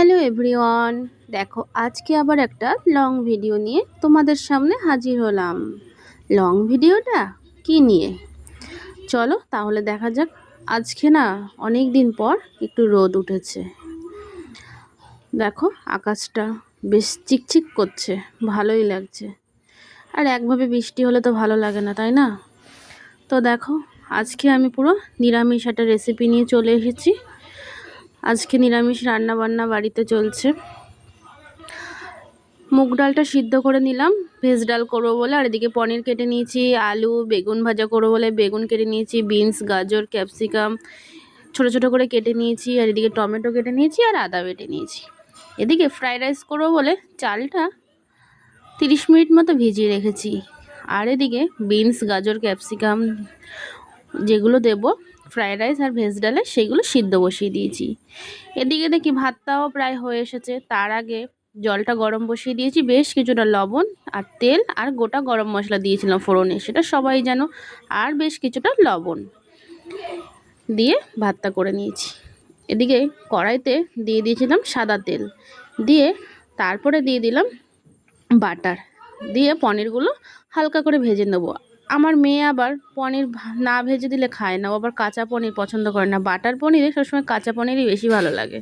Hello everyone, দেখো আজকে আবার একটা লং ভিডিও নিয়ে তোমাদের সামনে হাজির হলাম। লং ভিডিওটা কি নিয়ে চলো তাহলে দেখা যাক। আজকে না অনেক দিন পর একটু রোদ উঠেছে, দেখো আকাশটা বেশ চিকচিক করছে, ভালোই লাগছে। আর একভাবে বৃষ্টি হলে তো ভালো লাগে না, তাই না? তো দেখো আজকে আমি পুরো নিরামিষ একটা রেসিপি নিয়ে চলে এসেছি। আজকে নিরামিষ রান্না বান্না বাড়িতে চলছে। মুগ ডালটা সিদ্ধ করে নিলাম ভেজ ডাল করবো বলে, আর এদিকে পনির কেটে নিয়েছি, আলু বেগুন ভাজা করবো বলে বেগুন কেটে নিয়েছি, বিনস গাজর ক্যাপসিকাম ছোট ছোট করে কেটে নিয়েছি, আর এদিকে টমেটো কেটে নিয়েছি আর আদা বেটে নিয়েছি। এদিকে ফ্রাইড রাইস করবো বলে চালটা 30 মিনিট মতো ভিজিয়ে রেখেছি, আর এদিকে বিনস গাজর ক্যাপসিকাম যেগুলো দেব ফ্রাইড রাইস আর ভেজ ডালে সেগুলো সিদ্ধ বসিয়ে দিয়েছি। এদিকে দেখি ভাতটাও প্রায় হয়ে এসেছে, তার আগে জলটা গরম বসিয়ে দিয়েছি, বেশ কিছুটা লবণ আর তেল আর গোটা গরম মশলা দিয়েছিলাম ফোড়নে, সেটা সবাই জানো, আর বেশ কিছুটা লবণ দিয়ে ভাতটা করে নিয়েছি। এদিকে কড়াইতে দিয়ে দিয়েছিলাম সাদা তেল, দিয়ে তারপরে দিয়ে দিলাম বাটার, দিয়ে পনিরগুলো হালকা করে ভেজে নেবো। আমার মেয়ে আবার পনির না ভেজে দিলে খায় না, ও আবার কাঁচা পনির পছন্দ করে না, বাটার পনিরে সবসময় কাঁচা পনিরই বেশি ভালো লাগে।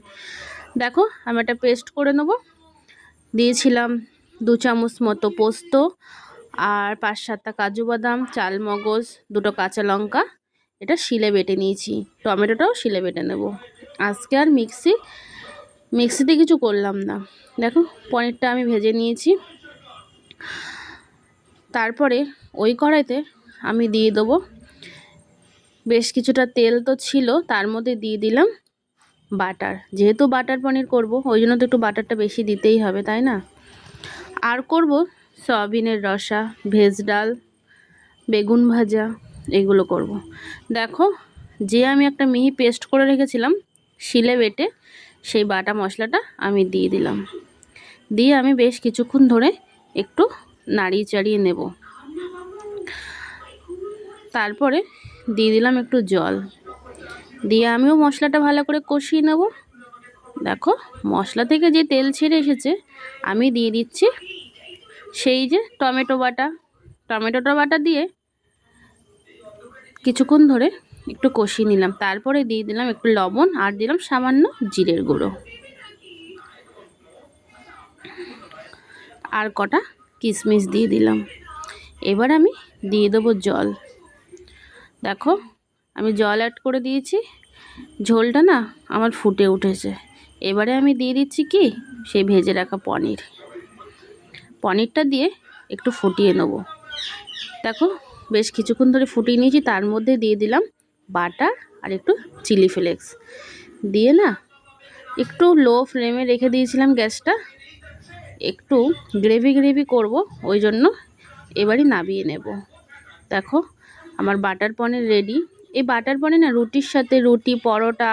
দেখো আমি একটা পেস্ট করে নেবো। দিয়েছিলাম 2 চামচ মতো পোস্ত, আর 5-7টা কাজু বাদাম, চালমগজ, 2টো কাঁচা লঙ্কা, এটা শিলে বেটে নিয়েছি। টমেটোটাও শিলে বেটে নেব। আজকে আর মিক্সিতে কিছু করলাম না। দেখো পনিরটা আমি ভেজে নিয়েছি। তারপরে ওই কড়াইতে আমি দিয়ে দেবো বেশ কিছুটা তেল, তো ছিল তার মধ্যে দিয়ে দিলাম বাটার। যেহেতু বাটার পনির করব ওই জন্য তো একটু বাটারটা বেশি দিতেই হবে, তাই না? আর করব সয়াবিনের রসা, ভেজ ডাল, বেগুন ভাজা, এগুলো করব। দেখো যে আমি একটা মিহি পেস্ট করে রেখেছিলাম শিলে বেটে, সেই বাটা মশলাটা আমি দিয়ে দিলাম, দিয়ে আমি বেশ কিছুক্ষণ ধরে একটু নাড়িয়ে চাড়িয়ে নেব। তারপরে দিয়ে দিলাম একটু জল, দিয়ে আমিও মশলাটা ভালো করে কষিয়ে নেব। দেখো মশলা থেকে যে তেল ছেড়ে এসেছে, আমি দিয়ে দিচ্ছি সেই যে টমেটোটা বাটা দিয়ে কিছুক্ষণ ধরে একটু কষিয়ে নিলাম। তারপরে দিয়ে দিলাম একটু লবণ, আর দিলাম সামান্য জিরের গুঁড়ো, আর কটা কিশমিশ দিয়ে দিলাম। এবার আমি দিয়ে দেবো জল। দেখো আমি জল অ্যাড করে দিয়েছি, ঝোলটা না আমার ফুটে উঠেছে। এবারে আমি দিয়ে দিচ্ছি কি সেই ভেজে রাখা পনিরটা দিয়ে একটু ফুটিয়ে নেব। দেখো বেশ কিছুক্ষণ ধরে ফুটিয়ে নিয়েছি, তার মধ্যে দিয়ে দিলাম বাটার আর একটু চিলি ফ্লেক্স দিয়ে না একটু লো ফ্লেমে রেখে দিয়েছিলাম গ্যাসটা, একটু গ্রেভি করব ওই জন্য এবারই নামিয়ে নেব। দেখো আমার বাটার পনির রেডি। এই বাটার পনির না রুটির সাথে, রুটি, পরোটা,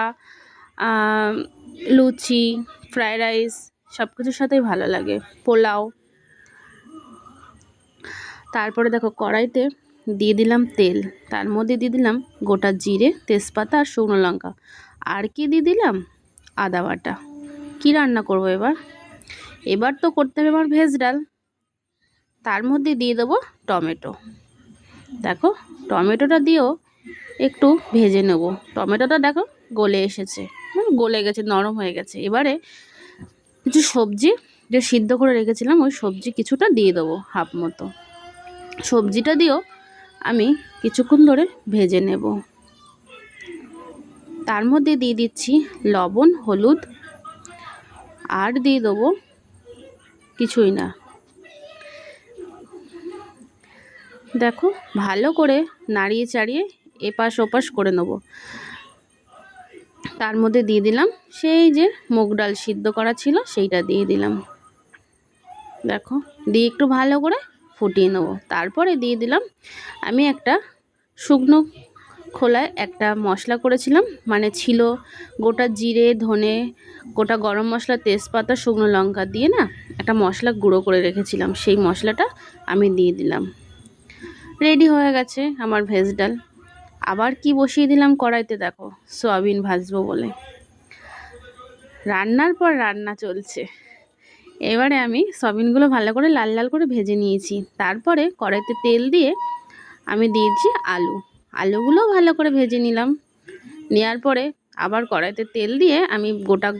লুচি, ফ্রাইড রাইস সব কিছুর সাথেই ভালো লাগে, পোলাও। তারপরে দেখো কড়াইতে দিয়ে দিলাম তেল, তার মধ্যে দিয়ে দিলাম গোটা জিরে, তেজপাতা আর শুকনো লঙ্কা, আর কি দিয়ে দিলাম আদা বাটা। কি রান্না করব এবার তো করতে হবে আমার ভেজ ডাল। তার মধ্যে দিয়ে দেবো টমেটো। দেখো টমেটোটা দিয়েও একটু ভেজে নেব। টমেটোটা দেখো গলে এসেছে, গলে গেছে, নরম হয়ে গেছে। এবারে কিছু সবজি যে সিদ্ধ করে রেখেছিলাম ওই সবজি কিছুটা দিয়ে দেবো, হাফ মতো। সবজিটা দিয়েও আমি কিছুক্ষণ ধরে ভেজে নেব। তার মধ্যে দিয়ে দিচ্ছি লবণ, হলুদ, আর দিয়ে দেবো কিছুই না। দেখো ভালো করে নাড়িয়ে চাড়িয়ে এপাশ ওপাশ করে নেব। তার মধ্যে দিয়ে দিলাম সেই যে মুগ ডাল সিদ্ধ করা ছিল সেইটা দিয়ে দিলাম। দেখো দিয়ে একটু ভালো করে ফুটিয়ে নেব। তারপরে দিয়ে দিলাম আমি একটা শুকনো খোলায় একটা মশলা করেছিলাম, মানে ছিল গোটা জিরে, ধনে, গোটা গরম মশলা, তেজপাতা, শুকনো লঙ্কা দিয়ে না একটা মশলা গুঁড়ো করে রেখেছিলাম, সেই মশলাটা আমি দিয়ে দিলাম। রেডি হয়ে গেছে আমার ভেজ ডাল। আবার কি বসিয়ে দিলাম কড়াইতে, দেখো সয়াবিন ভাজবো বলে। রান্নার পর রান্না চলছে। এবারে আমি সয়াবিনগুলো ভালো করে লাল লাল করে ভেজে নিয়েছি। তারপরে কড়াইতে তেল দিয়ে আমি দিয়েছি আলুগুলো ভালো করে ভেজে নিলাম। নেওয়ার পরে আবার কড়াইতে তেল দিয়ে আমি গোটা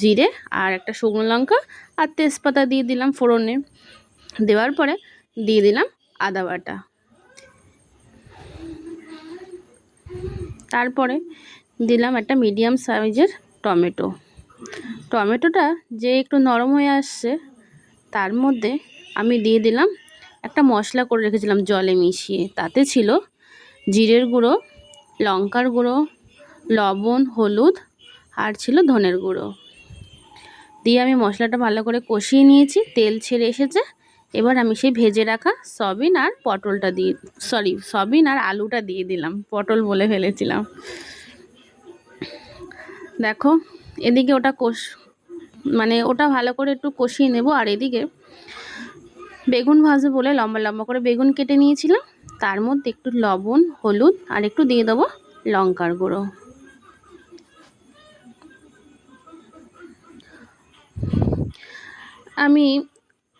জিরে আর একটা শুকনো লঙ্কা আর তেজপাতা দিয়ে দিলাম ফোড়নে। দেওয়ার পরে দিয়ে দিলাম আদা বাটা। তারপরে দিলাম একটা মিডিয়াম সাইজের টমেটোটা যে একটু নরম হয়ে আসছে, তার মধ্যে আমি দিয়ে দিলাম একটা মশলা করে রেখেছিলাম জলে মিশিয়ে। তাতে ছিল জিরের গুঁড়ো, লঙ্কার গুঁড়ো, লবণ, হলুদ আর ছিল ধনের গুঁড়ো। দিয়ে আমি মশলাটা ভালো করে কষিয়ে নিয়েছি, তেল ছেড়ে এসেছে। এবার আমি সেই ভেজে রাখা সয়াবিন আর আলুটা দিয়ে দিলাম, পটল বলে ফেলেছিলাম। দেখো এদিকে ওটা ভালো করে একটু কষিয়ে নেব। আর এদিকে বেগুন ভাজবো বলে লম্বা লম্বা করে বেগুন কেটে নিয়েছিলাম। তার মধ্যে একটু লবণ, হলুদ আর একটু দিয়ে দেবো লঙ্কার গুঁড়ো।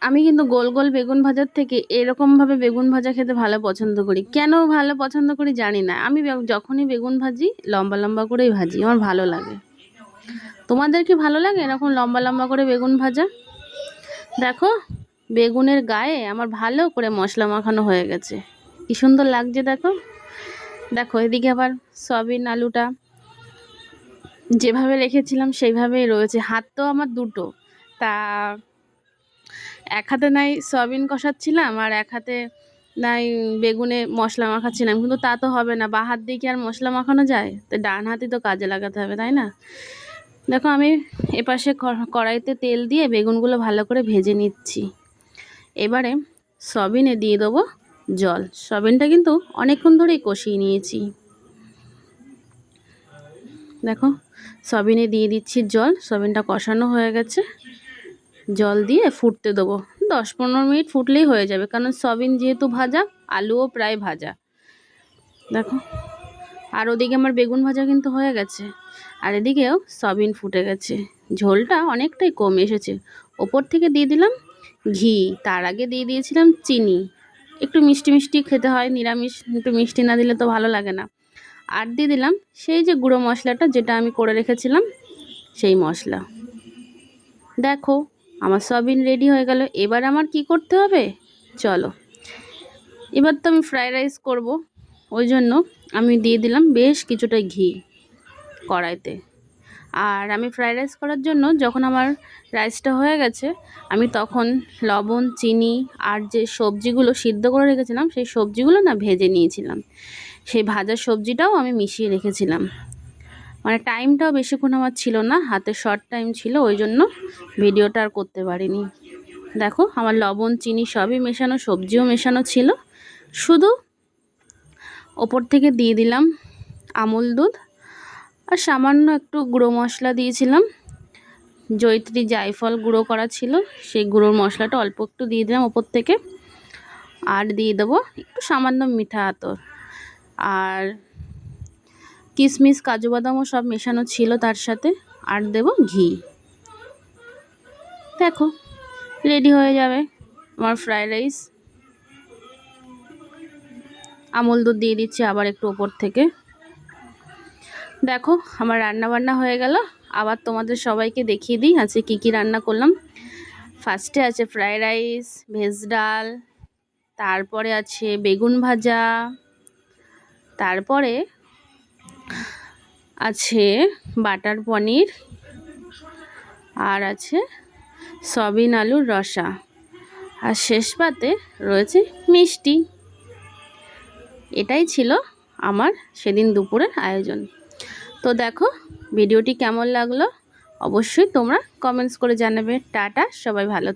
আমি কিন্তু গোল গোল বেগুন ভাজার থেকে এরকমভাবে বেগুন ভাজা খেতে ভালো পছন্দ করি। কেন ভালো পছন্দ করি জানি না, আমি যখনই বেগুন ভাজি লম্বা লম্বা করেই ভাজি, আমার ভালো লাগে। তোমাদের কি ভালো লাগে এরকম লম্বা লম্বা করে বেগুন ভাজা? দেখো বেগুনের গায়ে আমার ভালো করে মশলা মাখানো হয়ে গেছে, কি সুন্দর লাগছে। দেখো এদিকে আবার সয়াবিন আলুটা যেভাবে রেখেছিলাম সেইভাবেই রয়েছে। হাত তো আমার দুটো, তা এক হাতে নাই সয়াবিন কষাচ্ছিলাম আর এক হাতে নাই বেগুনে মশলা মাখাচ্ছিলাম, কিন্তু তা তো হবে না, বাঁ হাত দিয়ে কি আর মশলা মাখানো যায়? তো ডান হাতই তো কাজে লাগাতে হবে, তাই না? দেখো আমি এপাশে কড়াইতে তেল দিয়ে বেগুনগুলো ভালো করে ভেজে নিচ্ছি। এবারে সয়াবিনে দিয়ে দেবো জল। সয়াবিনটা কিন্তু অনেকক্ষণ ধরেই কষিয়ে নিয়েছি। দেখো সয়াবিনে দিয়ে দিচ্ছি জল, সয়াবিনটা কষানো হয়ে গেছে। জল দিয়ে ফুটতে দেবো, 10-15 মিনিট ফুটলেই হয়ে যাবে, কারণ সয়াবিন যেহেতু ভাজা, আলুও প্রায় ভাজা। দেখো আর ওদিকে আমার বেগুন ভাজা কিন্তু হয়ে গেছে, আর এদিকেও সয়াবিন ফুটে গেছে। ঝোলটা অনেকটাই কমে এসেছে। ওপর থেকে দিয়ে দিলাম ঘি, তার আগে দিয়ে দিয়েছিলাম চিনি। একটু মিষ্টি মিষ্টি খেতে হয়, নিরামিষ একটু মিষ্টি না দিলে তো ভালো লাগে না। আর দিয়ে দিলাম সেই যে গুঁড়ো মশলাটা যেটা আমি করে রেখেছিলাম, সেই মশলা। দেখো আমার সয়াবিন রেডি হয়ে গেল। এবার আমার কি করতে হবে চলো। এবার তো আমি ফ্রাইড রাইস করব, ওই জন্য আমি দিয়ে দিলাম বেশ কিছুটা ঘি কড়াইতে। আর আমি ফ্রাইড রাইস করার জন্য যখন আমার রাইসটা হয়ে গেছে, আমি তখন লবণ, চিনি আর যে সবজিগুলো সিদ্ধ করে রেখেছিলাম সেই সবজিগুলো না ভেজে নিয়েছিলাম। সেই ভাজা সবজিটাও আমি মিশিয়ে রেখেছিলাম। মানে টাইমটাও বেশিক্ষণ আমার ছিল না, হাতে শর্ট টাইম ছিল, ওই জন্য ভিডিওটা আর করতে পারিনি। দেখো আমার লবণ, চিনি সবই মেশানো, সবজিও মেশানো ছিল। শুধু ওপর থেকে দিয়ে দিলাম আমুল দুধ আর সামান্য একটু গুঁড়ো মশলা দিয়েছিলাম, জয়িত্রী জায়ফল গুঁড়ো করা ছিল, সেই গুঁড়োর মশলাটা অল্প একটু দিয়ে দিলাম ওপর থেকে। আর দিয়ে দেবো একটু সামান্য মিঠা আতর, আর কিশমিশ, কাজু বাদামও সব মেশানো ছিল তার সাথে। আর দেব ঘি। দেখো রেডি হয়ে যাবে আমার ফ্রাইড রাইস। আমুল দুধ দিয়ে দিচ্ছি আবার একটু ওপর থেকে। দেখো আমার রান্না বান্না হয়ে গেল। আবার তোমাদের সবাইকে দেখিয়ে দিই আজকে কী কী রান্না করলাম। ফার্স্টে আছে ফ্রাইড রাইস, ভেজ ডাল, তারপরে আছে বেগুন ভাজা, তারপরে আছে বাটার পনির, আর আছে সয়াবিন আলুর রসা, আর শেষ পাতে রয়েছে মিষ্টি। এটাই ছিল আমার সেদিন দুপুরের আয়োজন। তো দেখো ভিডিওটি কেমন লাগলো অবশ্যই তোমরা কমেন্টস করে জানাবে। টাটা, সবাই ভালো।